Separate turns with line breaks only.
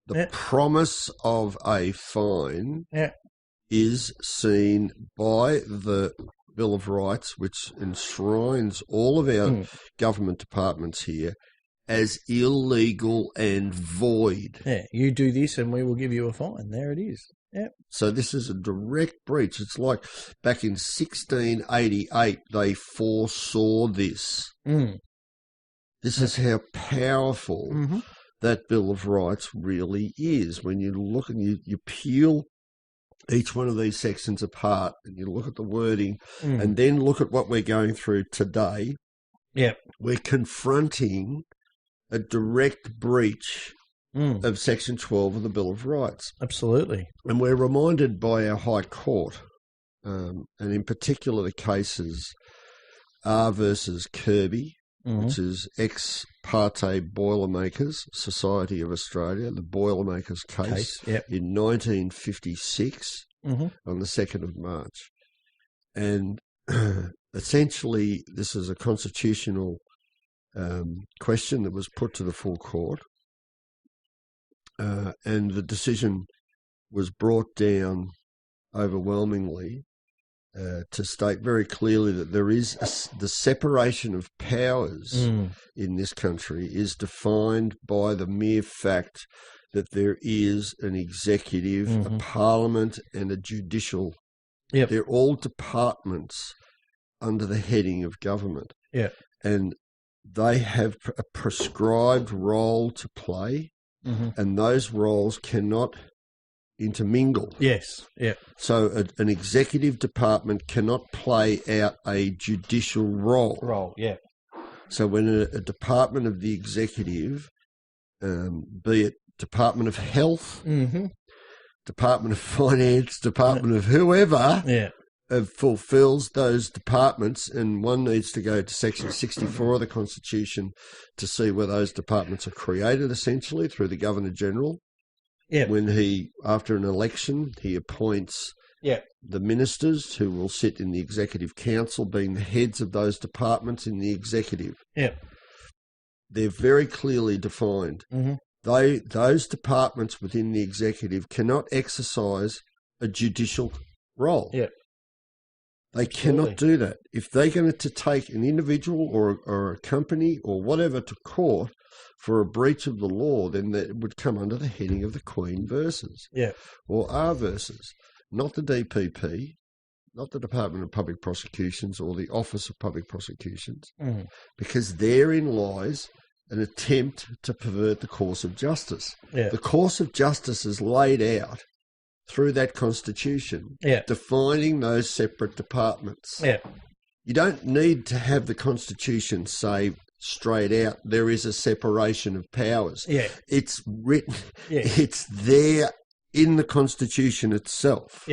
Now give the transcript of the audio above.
The promise of a fine is seen by the Bill of Rights, which enshrines all of our government departments here, as illegal and void.
Yeah, you do this and we will give you a fine. There it is. Yep.
So this is a direct breach. It's like back in 1688, they foresaw this. This is how powerful that Bill of Rights really is. When you look and you peel each one of these sections apart and you look at the wording and then look at what we're going through today, we're confronting a direct breach of Section 12 of the Bill of Rights.
Absolutely.
And we're reminded by our High Court, and in particular the cases R versus Kirby, which is ex parte Boilermakers Society of Australia, the Boilermakers case in 1956 on the 2nd of March. And essentially this is a constitutional question that was put to the full court, and the decision was brought down overwhelmingly to state very clearly that there is the separation of powers in this country is defined by the mere fact that there is an executive, a parliament, and a judicial. They're all departments under the heading of government. And they have a prescribed role to play, and those roles cannot intermingle. So an executive department cannot play out a judicial role. So when a department of the executive, be it Department of Health, Department of Finance, Department of whoever, fulfills those departments, and one needs to go to Section 64 of the Constitution to see where those departments are created, essentially, through the Governor-General. When he, after an election, he appoints the ministers who will sit in the Executive Council, being the heads of those departments in the executive. They're very clearly defined. Those departments within the executive cannot exercise a judicial role. They cannot do that. If they're going to take an individual or a company or whatever to court for a breach of the law, then that would come under the heading of the Queen versus, or R versus, not the DPP, not the Department of Public Prosecutions or the Office of Public Prosecutions, because therein lies an attempt to pervert the course of justice. The course of justice is laid out through that Constitution, defining those separate departments. You don't need to have the Constitution say straight out there is a separation of powers. It's written, it's there in the Constitution itself.